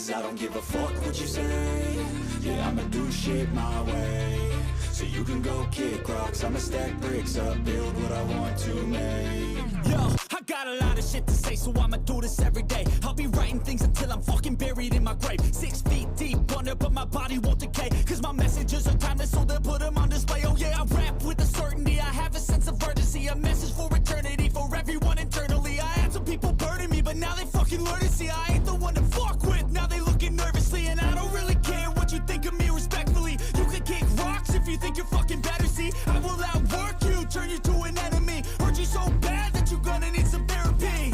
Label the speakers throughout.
Speaker 1: Cause I don't give a fuck what you say. Yeah, I'ma do shit my way. So you can go kick rocks, I'ma stack bricks up, build what I want to make.
Speaker 2: Yo, I got a lot of shit to say, so I'ma do this every day. I'll be writing things until I'm fucking buried in my grave. 6 feet deep under, but my body won't decay. Cause my messages are timeless, so they'll put them on display. Oh yeah, I rap with a certainty, I have a sense of urgency. A message for eternity, for everyone internally. I had some people burning me, but now they fucking learn to see I ain't the one to fuck with, now they looking nervously. And I don't really care what you think of me, respectfully. You can kick rocks if you think you're fucking better, see. I will outwork you, turn you to an enemy. Hurt you so bad that you're gonna need some therapy.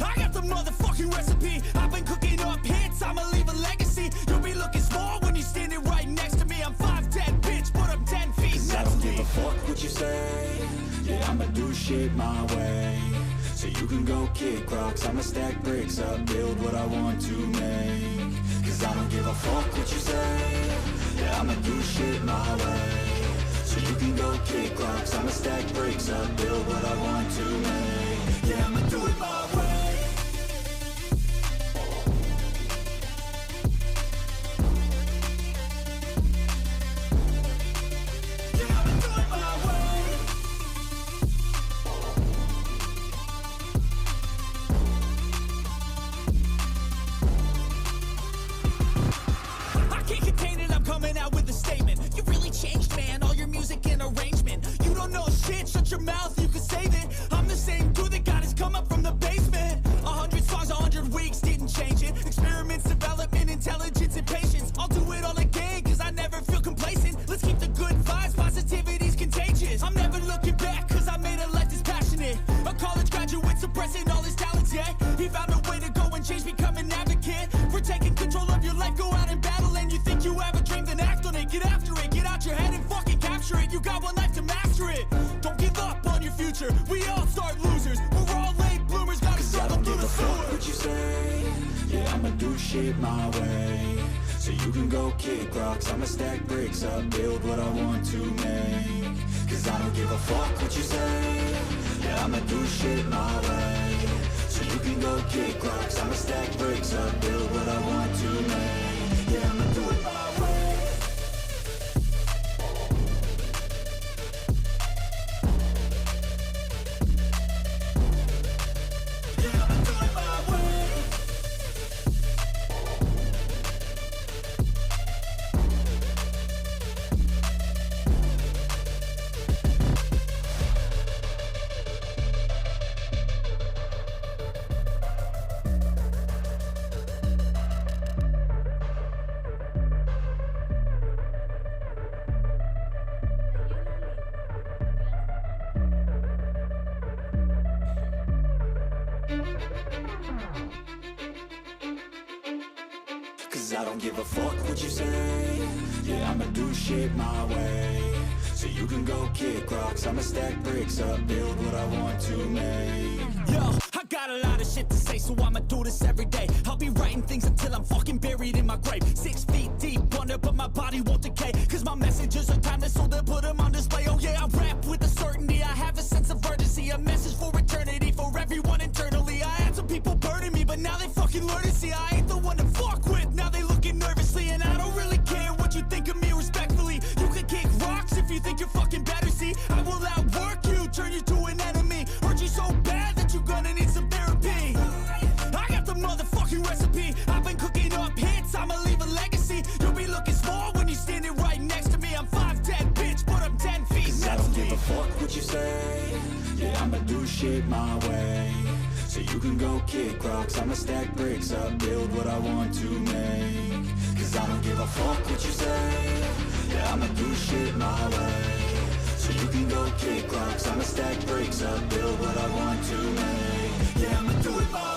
Speaker 2: I got the motherfucking recipe, I've been cooking up hits, I'ma leave a legacy. You'll be looking small when you're standing right next to me. I'm 5'10", bitch, but I'm 10 feet next to me.
Speaker 1: I don't give a fuck what you say. Yeah, I'ma do shit my way. So you can go kick rocks, I'ma stack bricks up, build what I want to make. Cause I don't give a fuck what you say. Yeah, I'ma do shit my way. So you can go kick rocks, I'ma stack bricks up, build what I want to make. Yeah, I'ma do it my way.
Speaker 2: Coming out with a statement. You really changed, man, all your music and arrangement. You don't know shit, shut your mouth, you can save it. I'm the same dude that got his come up from the basement. 100 songs, 100 weeks, didn't change it. Experiments, development, intelligence, and patience. I'll do it all again, cause I never feel complacent. Let's keep the good vibes, positivity's contagious. I'm never looking back, cause I made a life that's passionate. A college graduate suppressing all his talents, yeah. He found a way to go and change, become an advocate. For taking control of your life, go out and battle. And you think you have a dream, then act on it. Get after it, get out your head and fucking capture it. You got one life to master it. Don't give up on your future, we all start losers. We're all late bloomers, gotta struggle through the sewer.
Speaker 1: Fuck what you say. Yeah, I'ma do shit my way. So you can go kick rocks, I'ma stack bricks up, build what I want to make. Cause I don't give a fuck what you say. Yeah, I'ma do shit my way. So you can go kick rocks, I'ma stack bricks up, build what I want to make. Yeah, I'ma do it my way. Yeah, I'ma do it my way. Cause I don't give a fuck what you say. Yeah, I'ma do shit my way. So you can go kick rocks, I'ma stack bricks up, build what I want to make.
Speaker 2: Yo, I got a lot of shit to say, so I'ma do this every day. I'll be writing things until I'm fucking buried in my grave. 6 feet deep under, but my body won't decay. Cause my messages are timeless, so they'll put them on display. Oh yeah, I rap with a certainty, I have a sense of urgency. A message for eternity, for everyone internally. I had some people burning me, but now they fucking learn to see I ain't the one to fuck with, now they looking nervously. And I don't really care what you think of me, respectfully. You can kick rocks if you think you're fucking better, see. I will outwork you, turn you to an enemy. Hurt you so bad that you're gonna need some therapy. I got the motherfucking recipe, I've been cooking up hits, I'ma leave a legacy. You'll be looking small when you're standing right next to me. I'm 5'10", bitch, but I'm 10 feet next to me.
Speaker 1: I don't give a fuck what you say. Yeah, I'ma do shit my way. So you can go kick rocks, I'ma stack bricks up, build what I want to make. Cause I don't give a fuck what you say. Yeah, I'ma do shit my way. So you can go kick rocks, I'ma stack bricks up, build what I want to make. Yeah, I'ma do it my way.